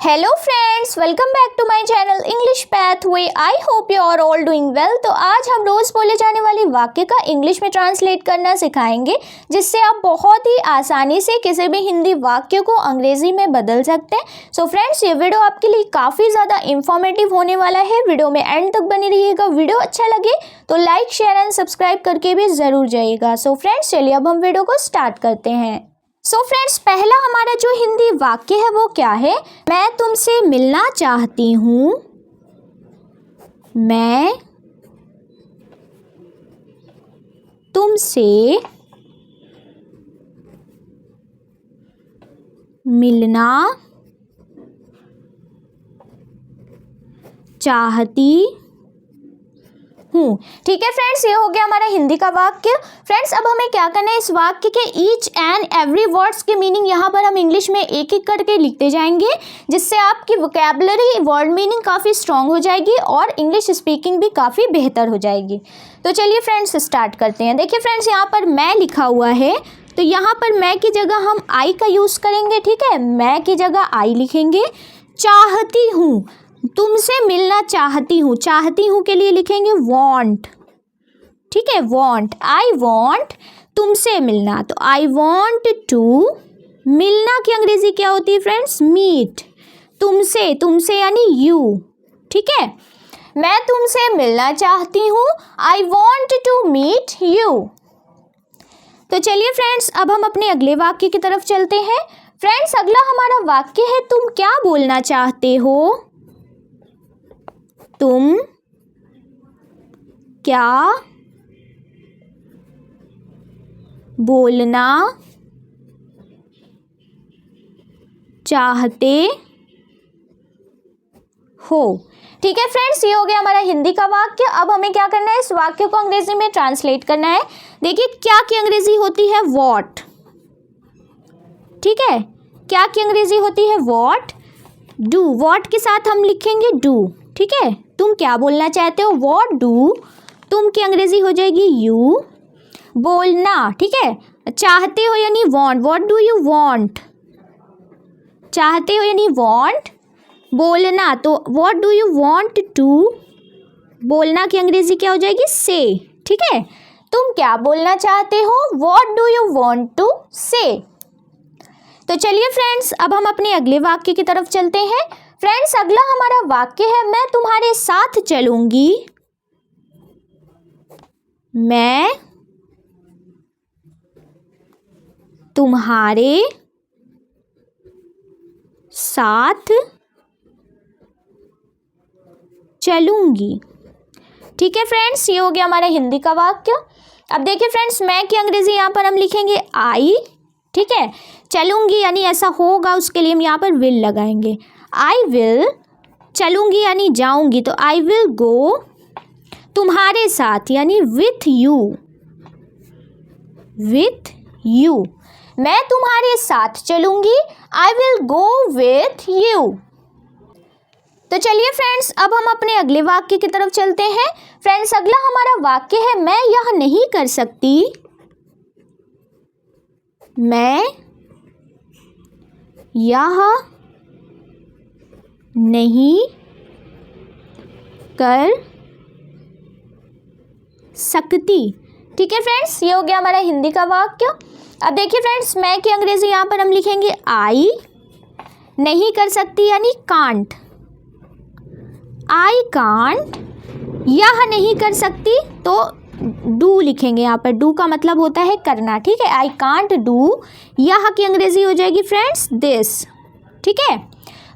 Hello friends, welcome back to my channel English pathway. I hope you are all doing well. तो आज हम रोज बोले जाने वाली वाक्य का इंग्लिश में ट्रांसलेट करना सिखाएंगे, जिससे आप बहुत ही आसानी से किसी भी हिंदी वाक्य को अंग्रेजी में बदल सकते हैं। सो फ्रेंड्स, ये वीडियो आपके लिए काफ़ी ज़्यादा इंफॉर्मेटिव होने वाला है। वीडियो में एंड तक बनी रहिएगा। वीडियो अच्छा लगे तो लाइक, शेयर एंड सब्सक्राइब करके भी ज़रूर जाइएगा। सो फ्रेंड्स, चलिए अब हम वीडियो को स्टार्ट करते हैं। सो फ्रेंड्स, पहला हमारा जो हिंदी वाक्य है वो क्या है? मैं तुमसे मिलना चाहती हूँ। मैं तुमसे मिलना चाहती हूँ। ठीक है फ्रेंड्स, ये हो गया हमारा हिंदी का वाक्य। फ्रेंड्स, अब हमें क्या करना है, इस वाक्य के ईच एंड एवरी वर्ड्स के मीनिंग यहाँ पर हम इंग्लिश में एक एक करके लिखते जाएंगे, जिससे आपकी वोकैबुलरी, वर्ड मीनिंग काफ़ी स्ट्रांग हो जाएगी और इंग्लिश स्पीकिंग भी काफ़ी बेहतर हो जाएगी। तो चलिए फ्रेंड्स, स्टार्ट करते हैं। देखिए फ्रेंड्स, यहाँ पर मैं लिखा हुआ है, तो यहाँ पर मैं की जगह हम आई का यूज़ करेंगे। ठीक है, मैं की जगह आई लिखेंगे। चाहती हूँ, तुमसे मिलना चाहती हूँ, चाहती हूँ के लिए लिखेंगे वॉन्ट। ठीक है, वॉन्ट, आई वॉन्ट तुमसे मिलना, तो आई वॉन्ट टू। मिलना की अंग्रेजी क्या होती है फ्रेंड्स? मीट। तुमसे, तुमसे यानी यू। ठीक है, मैं तुमसे मिलना चाहती हूँ, I want to meet you. तो चलिए फ्रेंड्स, अब हम अपने अगले वाक्य की तरफ चलते हैं। फ्रेंड्स, अगला हमारा वाक्य है, तुम क्या बोलना चाहते हो? तुम क्या बोलना चाहते हो? ठीक है फ्रेंड्स, ये हो गया हमारा हिंदी का वाक्य। अब हमें क्या करना है, इस वाक्य को अंग्रेजी में ट्रांसलेट करना है। देखिए, क्या की अंग्रेजी होती है? व्हाट। ठीक है, क्या की अंग्रेजी होती है? व्हाट। डू, व्हाट के साथ हम लिखेंगे डू। ठीक है, तुम क्या बोलना चाहते हो? What do. तुम की अंग्रेजी हो जाएगी यू। बोलना, ठीक है, चाहते हो यानी want, what do you want. चाहते हो यानी वांट। बोलना, तो what do you want to. बोलना की अंग्रेजी क्या हो जाएगी? से। ठीक है, तुम क्या बोलना चाहते हो? What do you want to say. तो चलिए फ्रेंड्स, अब हम अपने अगले वाक्य की तरफ चलते हैं। फ्रेंड्स, अगला हमारा वाक्य है, मैं तुम्हारे साथ चलूंगी। मैं तुम्हारे साथ चलूंगी। ठीक है फ्रेंड्स, ये हो गया हमारा हिंदी का वाक्य। अब देखिए फ्रेंड्स, मैं की अंग्रेजी यहाँ पर हम लिखेंगे आई। ठीक है, चलूंगी यानी ऐसा होगा, उसके लिए हम यहाँ पर विल लगाएंगे। आई विल, चलूंगी यानी जाऊंगी, तो आई विल गो। तुम्हारे साथ यानी विथ यू। विथ यू, मैं तुम्हारे साथ चलूंगी, I will go with you. तो चलिए फ्रेंड्स, अब हम अपने अगले वाक्य की तरफ चलते हैं। फ्रेंड्स, अगला हमारा वाक्य है, मैं यह नहीं कर सकती। मैं यह नहीं कर सकती। ठीक है फ्रेंड्स, ये हो गया हमारा हिंदी का वाक्य। अब देखिए फ्रेंड्स, मैं की अंग्रेजी यहाँ पर हम लिखेंगे आई। नहीं कर सकती यानी कांट। I can't. यह नहीं कर सकती तो डू लिखेंगे यहाँ पर। डू का मतलब होता है करना। ठीक है, आई कांट डू। यह की अंग्रेजी हो जाएगी फ्रेंड्स दिस। ठीक है,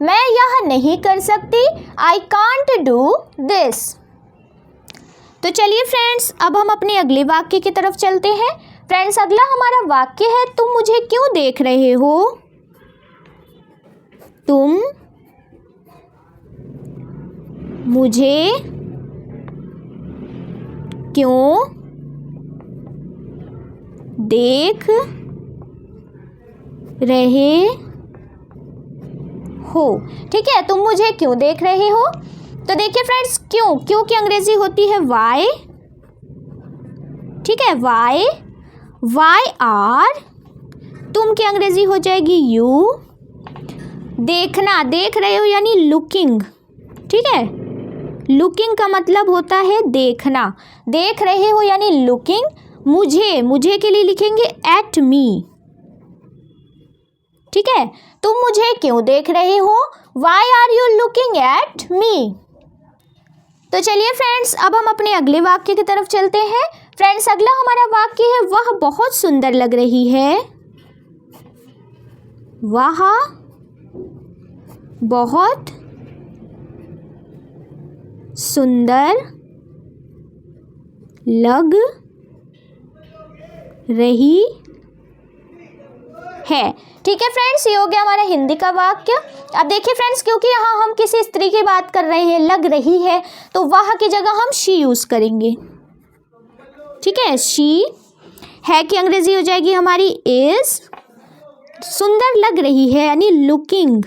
मैं यह नहीं कर सकती, आई कांट डू दिस। तो चलिए फ्रेंड्स, अब हम अपने अगले वाक्य की तरफ चलते हैं। फ्रेंड्स, अगला हमारा वाक्य है, तुम मुझे क्यों देख रहे हो? तुम मुझे क्यों देख रहे हो? ठीक है, तुम मुझे क्यों देख रहे हो? तो देखिए फ्रेंड्स, क्यों, क्यों की अंग्रेजी होती है वाई। ठीक है, वाई। वाई आर, तुम की अंग्रेजी हो जाएगी यू। देखना, देख रहे हो यानी लुकिंग, ठीक है। लुकिंग का मतलब होता है देखना, देख रहे हो यानी लुकिंग। मुझे, मुझे के लिए लिखेंगे एट मी, ठीक है। तुम मुझे क्यों देख रहे हो, why are you looking at me. तो चलिए फ्रेंड्स, अब हम अपने अगले वाक्य की तरफ चलते हैं। फ्रेंड्स, अगला हमारा वाक्य है, वह बहुत सुंदर लग रही है। वह बहुत सुंदर लग रही है, ठीक है फ्रेंड्स। ये हो गया हमारा हिंदी का वाक्य। अब देखिए फ्रेंड्स, क्योंकि यहाँ हम किसी स्त्री की बात कर रहे हैं, लग रही है, तो वह की जगह हम शी यूज़ करेंगे, ठीक है। शी है की अंग्रेजी हो जाएगी हमारी इज। सुंदर लग रही है यानी लुकिंग,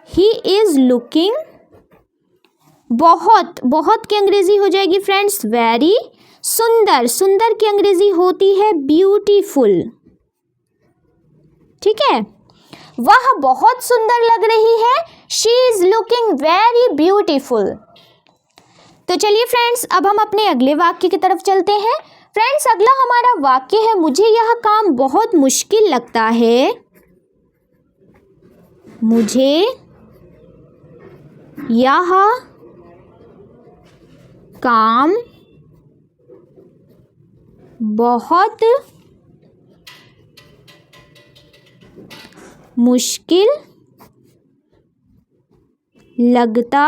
ही इज लुकिंग। बहुत, बहुत की अंग्रेजी हो जाएगी फ्रेंड्स वेरी। सुंदर, सुंदर की अंग्रेजी होती है ब्यूटीफुल, ठीक है। वह बहुत सुंदर लग रही है, she is looking very beautiful. तो चलिए फ्रेंड्स, अब हम अपने अगले वाक्य की तरफ चलते हैं। फ्रेंड्स, अगला हमारा वाक्य है, मुझे यह काम बहुत मुश्किल लगता है। मुझे यह काम बहुत मुश्किल लगता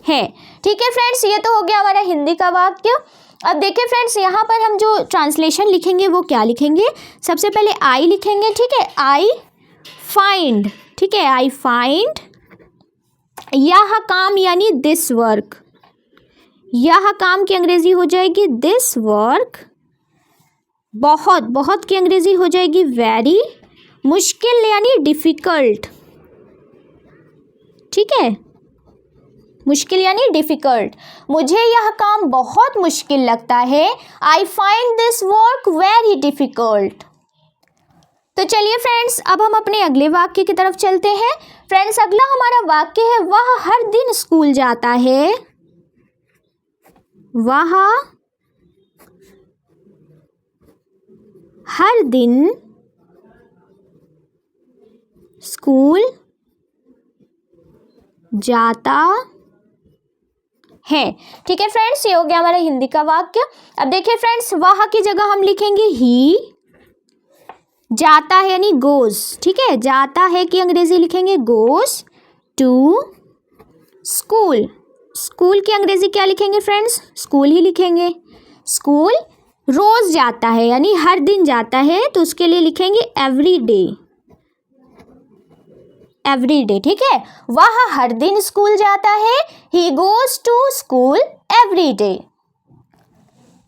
है, ठीक है फ्रेंड्स। ये तो हो गया हमारा हिंदी का वाक्य। अब देखिए फ्रेंड्स, यहाँ पर हम जो ट्रांसलेशन लिखेंगे वो क्या लिखेंगे। सबसे पहले आई लिखेंगे, ठीक है। आई फाइंड, ठीक है। आई फाइंड यह काम यानी दिस वर्क। यह काम की अंग्रेजी हो जाएगी दिस वर्क। बहुत, बहुत की अंग्रेजी हो जाएगी वेरी। मुश्किल यानी डिफ़िकल्ट, ठीक है। मुश्किल यानी डिफ़िकल्ट। मुझे यह काम बहुत मुश्किल लगता है। I find this work very difficult. तो चलिए फ्रेंड्स, अब हम अपने अगले वाक्य की तरफ चलते हैं। फ्रेंड्स, अगला हमारा वाक्य है, वह हर दिन स्कूल जाता है। वह हर दिन स्कूल जाता है, ठीक है फ्रेंड्स। ये हो गया हमारा हिंदी का वाक्य। अब देखिए फ्रेंड्स, वह की जगह हम लिखेंगे ही। जाता है यानी गोज, ठीक है। जाता है की अंग्रेजी लिखेंगे गोज टू स्कूल। स्कूल की अंग्रेजी क्या लिखेंगे फ्रेंड्स, स्कूल ही लिखेंगे। स्कूल रोज जाता है यानी हर दिन जाता है, तो उसके लिए लिखेंगे एवरी डे। एवरी डे, ठीक है। वह हर दिन स्कूल जाता है, he goes to school every day.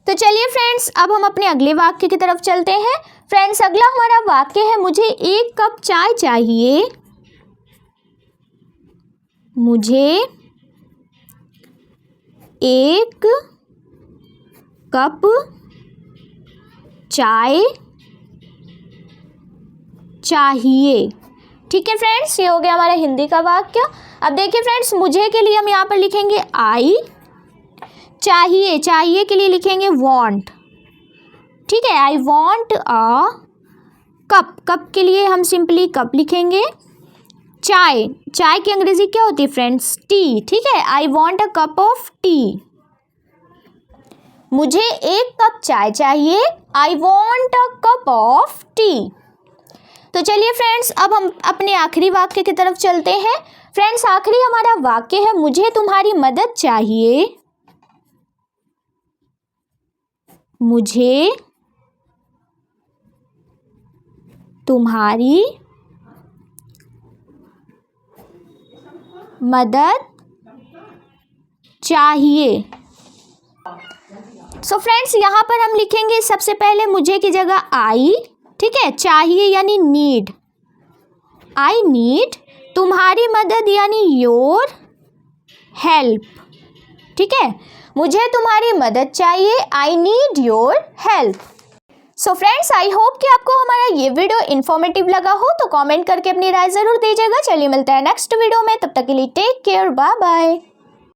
तो चलिए फ्रेंड्स, अब हम अपने अगले वाक्य की तरफ चलते हैं। फ्रेंड्स, अगला हमारा वाक्य है, मुझे 1 कप चाय चाहिए। मुझे 1 कप चाय चाहिए, ठीक है फ्रेंड्स। ये हो गया हमारा हिंदी का वाक्य। अब देखिए फ्रेंड्स, मुझे के लिए हम यहाँ पर लिखेंगे आई। चाहिए, चाहिए के लिए लिखेंगे वांट, ठीक है। I want a cup. Cup के लिए हम सिंपली कप लिखेंगे। चाय, चाय की अंग्रेजी क्या होती है फ्रेंड्स, टी, ठीक है। I want a cup of T. मुझे 1 कप चाय चाहिए। I want a cup of T. तो चलिए फ्रेंड्स, अब हम अपने आखिरी वाक्य की तरफ चलते हैं। फ्रेंड्स, आखिरी हमारा वाक्य है, मुझे तुम्हारी मदद चाहिए। मुझे तुम्हारी मदद चाहिए। सो फ्रेंड्स, यहाँ पर हम लिखेंगे सबसे पहले मुझे की जगह आई, ठीक है। चाहिए यानी नीड, आई नीड। तुम्हारी मदद यानी योर हेल्प, ठीक है। मुझे तुम्हारी मदद चाहिए, I need your help. So friends I hope कि आपको हमारा ये वीडियो इन्फॉर्मेटिव लगा हो, तो कमेंट करके अपनी राय जरूर दीजिएगा। चलिए मिलते हैं नेक्स्ट वीडियो में, तब तक के लिए टेक केयर, बाय बाय।